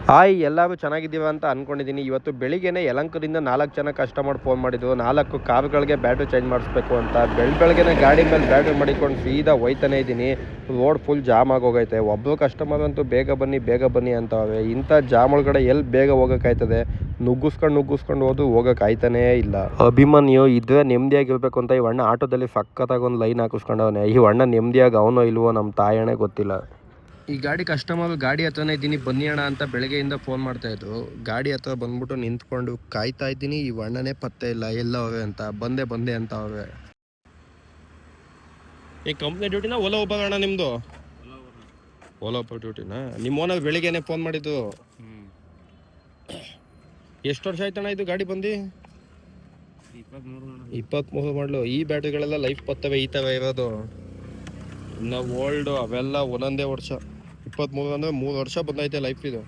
Hi, ಎಲ್ಲರೂ ಚೆನ್ನಾಗಿದ್ದೀವ ಅಂತ ಅಂದ್ಕೊಂಡಿದ್ದೀನಿ. ಇವತ್ತು ಬೆಳಿಗ್ಗೆನೇ ಯಲಹಂಕದಿಂದ 4 ಜನ ಕಸ್ಟಮರ್ ಫೋನ್ ಮಾಡಿದ್ರು. 4 ಕಾರುಗಳಿಗೆ ಬ್ಯಾಟ್ರಿ ಚೇಂಜ್ ಮಾಡಿಸ್ಬೇಕು ಅಂತ. ಬೆಳಗ್ಗೆನೇ ಗಾಡಿ ಮೇಲೆ ಬ್ಯಾಟ್ರಿ ಮಾಡಿಕೊಂಡು ಸೀದಾ ಹೋಯ್ತಾನೆ ಇದ್ದೀನಿ. ರೋಡ್ ಫುಲ್ ಜಾಮ್ ಆಗೋಗೈತೆ. ಒಬ್ಬರು ಕಸ್ಟಮರ್ ಅಂತೂ ಬೇಗ ಬನ್ನಿ ಅಂತವೆ. ಇಂಥ ಜಾಮ್ ಒಳಗಡೆ ಎಲ್ಲಿ ಬೇಗ ಹೋಗೋಕ್ಕಾಯ್ತದೆ? ನುಗ್ಗಿಸ್ಕೊಂಡು ಹೋಗೋಕ್ಕಾಯ್ತಾನೇ ಇಲ್ಲ. ಅಭಿಮನ್ಯು ಇದ್ರೆ ನೆಮ್ಮದಿಯಾಗಿರ್ಬೇಕು ಅಂತ ಈ ಅಣ್ಣ ಆಟೋದಲ್ಲಿ ಸಖತ್ತಾಗಿ ಒಂದು ಲೈನ್ ಹಾಕಿಸ್ಕೊಂಡವನೆ. ಈ ಅಣ್ಣ ನೆಮ್ಮದಿಯಾಗಿ ಅವನೋ ಇಲ್ವೋ ನಮ್ಮ ತಾಯಣೆ ಗೊತ್ತಿಲ್ಲ. ಈ ಗಾಡಿ ಕಸ್ಟಮರ್ ಗಾಡಿ ಹತ್ರನೇ ಇದ್ದೀನಿ, ಬನ್ನಿ ಅಣ್ಣ ಅಂತ ಬೆಳಗ್ಗೆಯಿಂದ ಫೋನ್ ಮಾಡ್ತಾ ಇದ್ರು. ಗಾಡಿ ಹತ್ರ ಬಂದ್ಬಿಟ್ಟು ನಿಂತ್ಕೊಂಡು ಕಾಯ್ತಾ ಇದ್ದೀನಿ. ಈ ಅಣ್ಣನೇ ಪತ್ತೆ ಇಲ್ಲ, ಎಲ್ಲ ಅವೇ ಅಂತ. ಬಂದೆ ಅಂತ ಅವೇ. ಈ ಕಂಪ್ನಿ ಡ್ಯೂಟಿನ ಓಲಾ ಒಬ್ಬ ಅಣ್ಣ ನಿಮ್ದು? ಓಲಾ ಒಬ್ಬ ಡ್ಯೂಟಿನಾ? ನಿಮ್ಮ ಓನರ್ ಬೆಳಿಗ್ಗೆನೆ ಫೋನ್ ಮಾಡಿದ್ದು. ಎಷ್ಟು ವರ್ಷ ಆಯ್ತಣ್ಣ ಇದು ಗಾಡಿ ಬಂದು? 23 ಮಾಡಲು. ಈ ಬ್ಯಾಟ್ರಿಗಳೆಲ್ಲ ಲೈಫ್ ಬರ್ತವೆ, ಈ ಥರ ಇರೋದು. ಇನ್ನು ಓಲ್ಡ್ ಅವೆಲ್ಲ ಒಂದೊಂದೇ ವರ್ಷ. 23 ಅಂದರೆ 3 ವರ್ಷ ಬಂದೈತೆ ಲೈಫ್ ಇದು.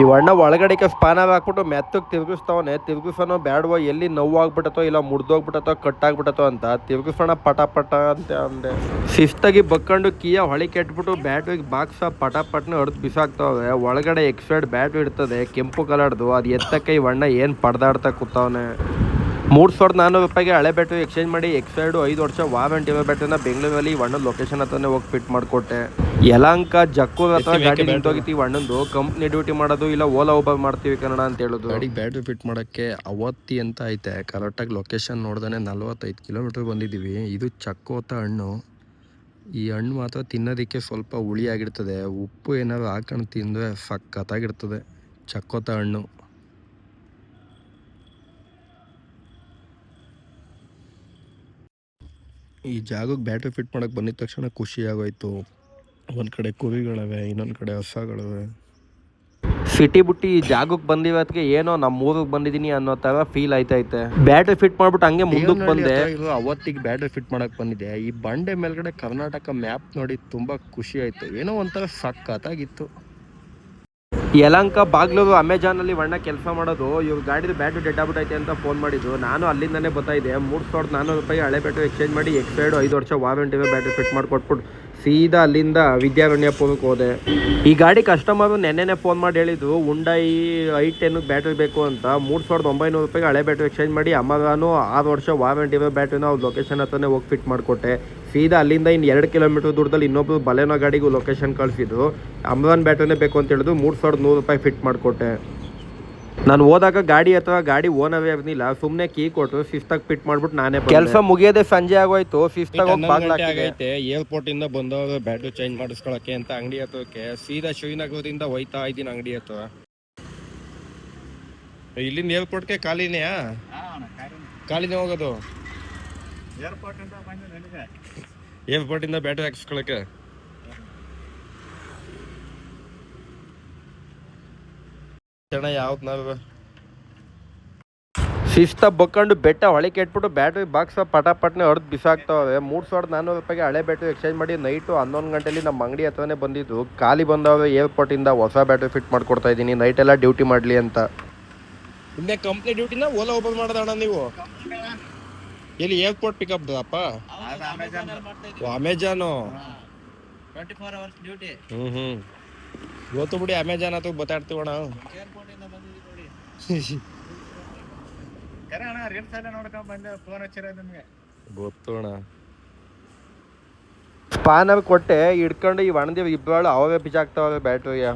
ಈ ಅಣ್ಣ ಒಳಗಡೆಗೆ ಸ್ಪಾನರ್ ಹಾಕ್ಬಿಟ್ಟು ಮೆತ್ತಗೆ ತಿರುಗಿಸ್ತಾವನೆ. ತಿರುಗಿಸೋನೋ ಬ್ಯಾಡ್ವೋ, ಎಲ್ಲಿ ನೋವಾಗ್ಬಿಟ್ಟತೋ ಇಲ್ಲ ಮುರಿದೋಗ್ಬಿಟ್ಟತೋ ಕಟ್ಟಾಗ್ಬಿಟ್ಟತೋ ಅಂತ ತಿರುಗಿಸೋಣ ಪಟ ಅಂತ ಅಂದೆ. ಶಿಸ್ತಾಗಿ ಬಕ್ಕೊಂಡು ಕೀಯ ಹೊಳಿ ಕೆಟ್ಬಿಟ್ಟು ಬ್ಯಾಟ್ರಿಗೆ ಬಾಕ್ಸ ಪಟಪಟ್ನ ಹೊಡೆದು ಬಿಸಾಕ್ತಾವೆ. ಒಳಗಡೆ ಎಕ್ಸ್ಪೈರ್ಡ್ ಬ್ಯಾಟ್ರಿ ಇರ್ತದೆ, ಕೆಂಪು ಕಲರ್ದು. ಅದು ಎತ್ತಕ್ಕೆ ಈ ಅಣ್ಣ ಏನು ಪಡ್ದಾಡ್ತಾ ಕೂತವನೆ. 3,400 ರೂಪಾಯಿಗೆ ಹಳೆ ಬ್ಯಾಟ್ರಿ ಎಕ್ಸ್ಚೇಂಜ್ ಮಾಡಿ ಎಕ್ಸ್ಪೈರ್ಡು 5 ವರ್ಷ ವಾರಂಟಿ ಇರೋ ಬ್ಯಾಟ್ರಿನ ಬೆಂಗಳೂರಲ್ಲಿ ಅಣ್ಣನ ಲೊಕೇಶನ್ ಹತ್ರನೇ ಹೋಗಿ ಫಿಟ್ ಮಾಡಿಕೊಟ್ಟೆ. ಯಲಹಂಕ ಜಕ್ಕೂರ್ ಹತ್ರ ಗಾಡಿ ನಿಂತೋಗಿತ್ತು. ಅಣ್ಣಂದು ಕಂಪ್ನಿ ಡ್ಯೂಟಿ ಮಾಡೋದು ಇಲ್ಲ ಓಲಾ ಒಬ್ಬ ಮಾಡ್ತೀವಿ ಕನ್ನಡ ಅಂತ ಹೇಳೋದು. ಗಾಡಿಗೆ ಬ್ಯಾಟ್ರಿ ಫಿಟ್ ಮಾಡೋಕ್ಕೆ ಅವತ್ತಿ ಅಂತ ಐತೆ. ಕರೆಕ್ಟಾಗಿ ಲೊಕೇಶನ್ ನೋಡ್ದಾನೆ 45 ಕಿಲೋಮೀಟರ್ ಬಂದಿದ್ದೀವಿ. ಇದು ಚಕ್ಕೋತ ಹಣ್ಣು. ಈ ಹಣ್ಣು ಮಾತ್ರ ತಿನ್ನೋದಕ್ಕೆ ಸ್ವಲ್ಪ ಹುಳಿಯಾಗಿರ್ತದೆ. ಉಪ್ಪು ಏನಾದ್ರು ಹಾಕೊಂಡು ತಿಂದರೆ ಸಖತ್ತಾಗಿರ್ತದೆ ಚಕ್ಕೋತ ಹಣ್ಣು. ಈ ಜಾಗಕ್ಕೆ ಬ್ಯಾಟ್ರಿ ಫಿಟ್ ಮಾಡೋಕ್ಕೆ ಬಂದಿದ ತಕ್ಷಣ ಖುಷಿ ಆಗೋಯ್ತು. ಒಂದು ಕಡೆ ಕುರಿಗಳವೆ, ಇನ್ನೊಂದು ಕಡೆ ಹಸಗಳವೆ. ಸಿಟಿ ಬಿಟ್ಟು ಈ ಜಾಗಕ್ಕೆ ಬಂದಿರೋದಕ್ಕೆ ಏನೋ ನಮ್ಮ ಊರಿಗೆ ಬಂದಿದ್ದೀನಿ ಅನ್ನೋ ಥರ ಫೀಲ್ ಆಯ್ತೈತೆ. ಬ್ಯಾಟ್ರಿ ಫಿಟ್ ಮಾಡ್ಬಿಟ್ಟು ಹಂಗೆ ಮುಂದಕ್ಕೆ ಬಂದೆ. ಅವತ್ತಿಗೆ ಬ್ಯಾಟ್ರಿ ಫಿಟ್ ಮಾಡೋಕ್ಕೆ ಬಂದಿದ್ದೆ. ಈ ಬಂಡೆ ಮೇಲ್ಗಡೆ ಕರ್ನಾಟಕ ಮ್ಯಾಪ್ ನೋಡಿ ತುಂಬ ಖುಷಿ ಆಯಿತು. ಏನೋ ಒಂಥರ ಸಖತ್ತಾಗಿತ್ತು. ಯಲಹಂಕ ಬಾಗ್ಲೂರು ಅಮೆಜಾನಲ್ಲಿ ಅಣ್ಣ ಕೆಲಸ ಮಾಡೋದು. ಇವ್ರು ಗಾಡಿದು ಬ್ಯಾಟ್ರಿ ಡೆಡ್ ಆಗ್ಬಿಟ್ಟೈತೆ ಅಂತ ಫೋನ್ ಮಾಡಿದ್ದು. ನಾನು ಅಲ್ಲಿಂದನೇ ಬರ್ತಾಯಿದ್ದೆ. 3,400 ರೂಪಾಯಿ ಹಳೆ ಬ್ಯಾಟ್ರಿ ಎಕ್ಸ್ಚೇಂಜ್ ಮಾಡಿ ಎಕ್ಸ್ಪೈರ್ಡ್ 5 ವರ್ಷ ವಾರಂಟಿ ಬ್ಯಾಟ್ರಿ ಫಿಟ್ ಮಾಡಿಕೊಟ್ಬಿಟ್ಟು ಸೀದಾ ಅಲ್ಲಿಂದ ವಿದ್ಯಾರಣ್ಯಪುರಕ್ಕೆ ಹೋದೆ. ಈ ಗಾಡಿ ಕಸ್ಟಮರು ನೆನ್ನೆನೇ ಫೋನ್ ಮಾಡಿ ಹೇಳಿದ್ರು ಹುಂಡಾಯಿ i10 ಬ್ಯಾಟ್ರಿ ಬೇಕು ಅಂತ. 3,900 ರೂಪಾಯಿಗೆ ಹಳೆ ಬ್ಯಾಟ್ರಿ ಎಕ್ಸ್ಚೇಂಜ್ ಮಾಡಿ ಅಮಗಾನು 6 ವರ್ಷ ವಾರಂಟಿ ಬ್ಯಾಟ್ರಿನ ಅವ್ರ ಲೊಕೇಶನ್ ಹತ್ರನೇ ಹೋಗಿ ಫಿಟ್ ಮಾಡಿಕೊಟ್ಟೆ. ಸೀದಾ ಅಲ್ಲಿಂದ ಇನ್ನು 2 ಕಿಲೋಮೀಟರ್ ದೂರದಲ್ಲಿ ಇನ್ನೊಬ್ರು ಬಲೆನೋ ಗಾಡಿಗೂ ಲೊಕೇಶನ್ ಕಳಿಸಿದ್ರು. ಅಮಗಾನ್ ಬ್ಯಾಟ್ರಿನೇ ಬೇಕು ಅಂತ ಹೇಳಿದ್ರು. 3,100 ರೂಪಾಯಿ ಫಿಟ್ ಮಾಡಿಕೊಟ್ಟೆ. ನಾನು ಹೋದಾಗ ಗಾಡಿ ಅಥವಾ ಗಾಡಿ ಓನವೇ ಇರಲಿಲ್ಲ. ಸುಮ್ಮನೆ ಕೀ ಕೊಟ್ಟು ಶಿಸ್ತಾಗಿ ಫಿಟ್ ಮಾಡ್ಬಿಟ್ಟು ನಾನೇ ಕೆಲಸ ಮುಗಿಯೋದೇ ಸಂಜೆ ಆಗೋಯ್ತು. ಶಿಸ್ತಾಗಿ ಹೋಗಿ ಏರ್ಪೋರ್ಟ್ ಇಂದ ಬಂದವರು ಬ್ಯಾಟ್ರಿ ಚೇಂಜ್ ಮಾಡಿಸ್ಕೊಳಕ್ಕೆ ಅಂತ ಅಂಗಡಿ ಹತ್ರಕ್ಕೆ ಸೀದಾ ಶ್ರೀನಗರದಿಂದ ಹೋಯ್ತಾ ಇದ್ದೀನಿ ಅಂಗಡಿ ಹತ್ರ. ಇಲ್ಲಿಂದ ಏರ್ಪೋರ್ಟ್ಗೆ ಖಾಲಿನೇ ಹೋಗೋದು? ಏರ್ಪೋರ್ಟ್ ಇಂದ ಬ್ಯಾಟ್ರಿ ಹಾಕಿಸ್ಕೊಳಕ್ಕೆ ಯಾವ್ದು ನಾವು ಶಿಸ್ತ ಬಕ್ಕೊಂಡು ಬೆಟ್ಟ ಹೊಳೆ ಕೆಟ್ಬಿಟ್ಟು ಬ್ಯಾಟ್ರಿ ಬಾಕ್ಸ ಪಟಪಟ್ನೆ ಹೊಡೆದು ಬಿಸಾಕ್ತಾವೆ. 3,400 ರೂಪಾಯಿಗೆ ಹಳೆ ಬ್ಯಾಟ್ರಿ ಎಕ್ಸ್ಚೇಂಜ್ ಮಾಡಿ ನೈಟು 11 ಗಂಟೆಲಿ ನಮ್ಮ ಅಂಗಡಿ ಹತ್ರನೇ ಬಂದಿದ್ದು. ಖಾಲಿ ಬಂದವೆ. ಏರ್ಪೋರ್ಟಿಂದ ಹೊಸ ಬ್ಯಾಟ್ರಿ ಫಿಟ್ ಮಾಡ್ಕೊಡ್ತಾ ಇದ್ದೀನಿ, ನೈಟೆಲ್ಲ ಡ್ಯೂಟಿ ಮಾಡಲಿ ಅಂತ. ಇನ್ನೇ ಕಂಪ್ನಿ ಡ್ಯೂಟಿನ ಓಲಾ ಓಪನ್ ಮಾಡೋದಣ್ಣ ನೀವು? ಎಲ್ಲಿ ಏರ್ಪೋರ್ಟ್ ಪಿಕಪ್ ಅಪ್ಪ? Amazon 24 hours duty. ಗೊತ್ತು ಬಿಡಿ, ಅಮೆಜಾನ್ ಅಥವಾ ಬತ್ತಾಡ್ತೀವಣ್ಣ. ಗೊತ್ತು ಅಣ್ಣ. ಸ್ಪಾನರ್ ಕೊಟ್ಟೆ ಹಿಡ್ಕೊಂಡು ಈ ಒಣದೇವ್ ಇಬ್ಬರು ಅವೇ ಬಿಸಾಕ್ತಾವೆ ಬ್ಯಾಟ್ರಿಯ.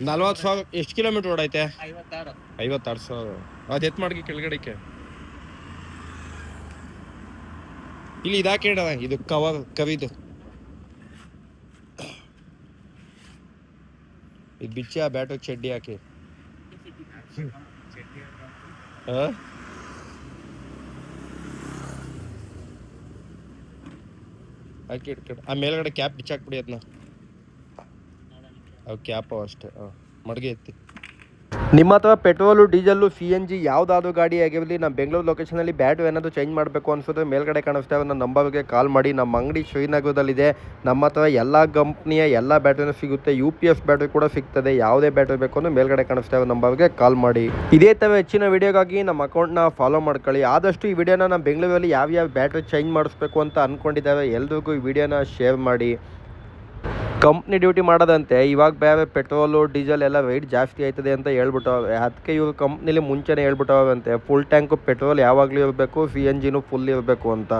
40,000 ಎಷ್ಟು ಕಿಲೋಮೀಟರ್ ಓಡೈತೆ? 56,000. ಅದು ಎತ್ ಮಾಡಿ ಕೆಳಗಡೆಗೆ ಇಲ್ಲಿ ಇದಾಕೆ ಇದು ಕವರ್ ಕವಿದು ಇದು ಬಿಚ್ಚಿ ಆ ಬ್ಯಾಟ್ರಿ ಚಡ್ಡಿ ಹಾಕಿ ಹಾಕಿ ಇಟ್ಕೊಂಡು ಆ ಮೇಲ್ಗಡೆ ಕ್ಯಾಪ್ ಬಿಚ್ಚಾಕ್ಬಿಡಿ ಅದನ್ನ. ಅವು ಕ್ಯಾಪು ಅಷ್ಟೇ. ಮಡ್ಗೆ ಎತ್ತಿ. ನಿಮ್ಮ ಹತ್ರ ಪೆಟ್ರೋಲು ಡೀಸೆಲ್ಲು CNG ಯಾವುದಾದ್ರೂ ಗಾಡಿ ಆಗಿರಲಿ, ನಮ್ಮ ಬೆಂಗಳೂರು ಲೊಕೇಶನಲ್ಲಿ ಬ್ಯಾಟ್ರಿ ಏನಾದರೂ ಚೇಂಜ್ ಮಾಡಬೇಕು ಅನ್ಸಿದ್ರೆ ಮೇಲ್ಗಡೆ ಕಾಣಿಸ್ತಾ ಇರೋ ನನ್ನ ನಂಬರ್ಗೆ ಕಾಲ್ ಮಾಡಿ. ನಮ್ಮ ಅಂಗಡಿ ಶ್ರೀನಗರದಲ್ಲಿದೆ. ನಮ್ಮ ಹತ್ರ ಎಲ್ಲ ಕಂಪ್ನಿಯ ಎಲ್ಲ ಬ್ಯಾಟ್ರಿನೂ ಸಿಗುತ್ತೆ. UPS ಬ್ಯಾಟ್ರಿ ಕೂಡ ಸಿಗ್ತದೆ. ಯಾವುದೇ ಬ್ಯಾಟ್ರಿ ಬೇಕು ಅಂದರೆ ಮೇಲ್ಗಡೆ ಕಾಣಿಸ್ತಾ ಇರೋ ನಂಬರ್ಗೆ ಕಾಲ್ ಮಾಡಿ. ಇದೇ ಥರ ಹೆಚ್ಚಿನ ವಿಡಿಯೋಗಾಗಿ ನಮ್ಮ ಅಕೌಂಟ್ನ ಫಾಲೋ ಮಾಡ್ಕೊಳ್ಳಿ. ಆದಷ್ಟು ಈ ವಿಡಿಯೋನ ನಮ್ಮ ಬೆಂಗಳೂರಲ್ಲಿ ಯಾವ್ಯಾವ ಬ್ಯಾಟ್ರಿ ಚೇಂಜ್ ಮಾಡಿಸ್ಬೇಕು ಅಂತ ಅಂದ್ಕೊಂಡಿದ್ದಾರೆ ಎಲ್ರಿಗೂ ಈ ವಿಡಿಯೋನ ಶೇರ್ ಮಾಡಿ. ಕಂಪ್ನಿ ಡ್ಯೂಟಿ ಮಾಡೋದಂತೆ ಇವಾಗ ಬೇರೆ ಪೆಟ್ರೋಲು ಡೀಸೆಲ್ ಎಲ್ಲ ರೇಟ್ ಜಾಸ್ತಿ ಆಯ್ತದೆ ಅಂತ ಹೇಳ್ಬಿಟ್ಟವೆ. ಅದಕ್ಕೆ ಇವರು ಕಂಪ್ನಿಲಿ ಮುಂಚೆನೇ ಹೇಳ್ಬಿಟ್ಟವಂತೆ ಫುಲ್ ಟ್ಯಾಂಕು ಪೆಟ್ರೋಲ್ ಯಾವಾಗಲೂ ಇರಬೇಕು, CNGನೂ ಫುಲ್ ಇರಬೇಕು ಅಂತ.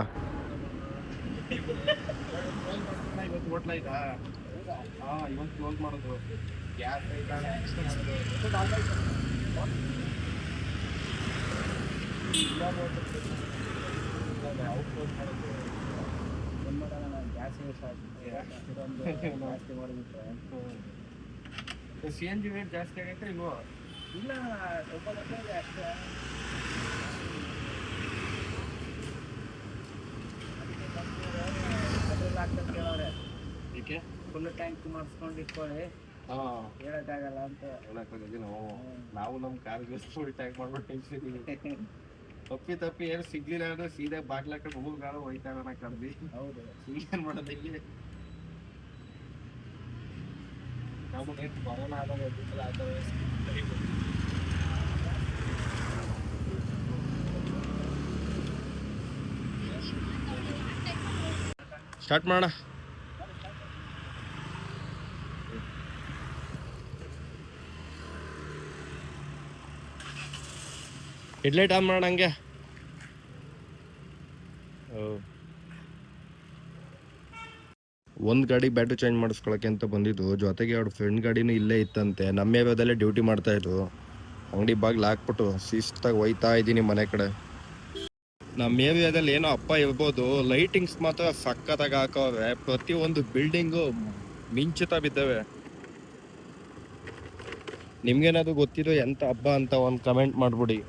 CNG ರೇಟ್ ಜಾಸ್ತಿ ಆಗೈತೆ ಇಲ್ವೋ? ಇಲ್ಲ, ಅಷ್ಟೇ. ಏಕೆ ಫುಲ್ ಟ್ಯಾಂಕ್ ಮಾಡಿಸ್ಕೊಂಡು ಇಟ್ಕೊಳ್ಳಿ, ಹೇಳಕ್ಕಾಗಲ್ಲ ಅಂತ ಹೇಳಕ್ಕಾಗಲ್ಲ. ನಾವು ನಮ್ಮ ಕಾರ್ಗೆ ಫುಲ್ ಟ್ಯಾಂಕ್ ಮಾಡ್ಬಿಟ್ಟು ತಪ್ಪಿ ಏನು ಸಿಗ್ಲಿಲ್ಲ ಅಂದ್ರೆ ಸೀದಾ ಬಾಗ್ಲಾಕೊಂಡು ಊರ್ಗಾಳ ಹೋಯ್ತಾರ ಕಡ್ದಿ. ಹೌದು, ಏನ್ ಮಾಡೋದು ಇಲ್ಲಿ ನಮಗೆ ಕೊರೋನಾ ಆದಾಗ ಸ್ಟಾರ್ಟ್ ಮಾಡೋಣ. ಹೆಡ್ಲೈಟ್ ಆನ್ ಮಾಡೋಣ ಹಂಗೆ. ಒಂದು ಗಾಡಿ ಬ್ಯಾಟ್ರಿ ಚೇಂಜ್ ಮಾಡಿಸ್ಕೊಳಕ್ಕೆ ಅಂತ ಬಂದಿದ್ದು, ಜೊತೆಗೆ ಅವ್ರ ಫ್ರೆಂಡ್ ಗಾಡಿನೂ ಇಲ್ಲೇ ಇತ್ತಂತೆ. ನಮ್ಮ ಏರಿಯಾದಲ್ಲೇ ಡ್ಯೂಟಿ ಮಾಡ್ತಾ ಇದ್ರು. ಅಂಗಡಿ ಬಾಗಿಲು ಹಾಕ್ಬಿಟ್ಟು ಶಿಸ್ತಾಗಿ ಒಯ್ತಾ ಇದ್ದೀನಿ ಮನೆ ಕಡೆ. ನಮ್ಮ ಏರಿಯಾದಲ್ಲಿ ಏನೋ ಅಪ್ಪ ಇರ್ಬೋದು, ಲೈಟಿಂಗ್ಸ್ ಮಾತ್ರ ಸಕ್ಕತ್ತಾಗಿ ಹಾಕವ್ರೆ. ಪ್ರತಿಯೊಂದು ಬಿಲ್ಡಿಂಗು ಮಿಂಚುತ್ತಾ ಬಿದ್ದಾವೆ. ನಿಮ್ಗೇನಾದ್ರು ಗೊತ್ತಿರೋ ಎಂಥ ಹಬ್ಬ ಅಂತ ಒಂದು ಕಮೆಂಟ್ ಮಾಡ್ಬಿಡಿ.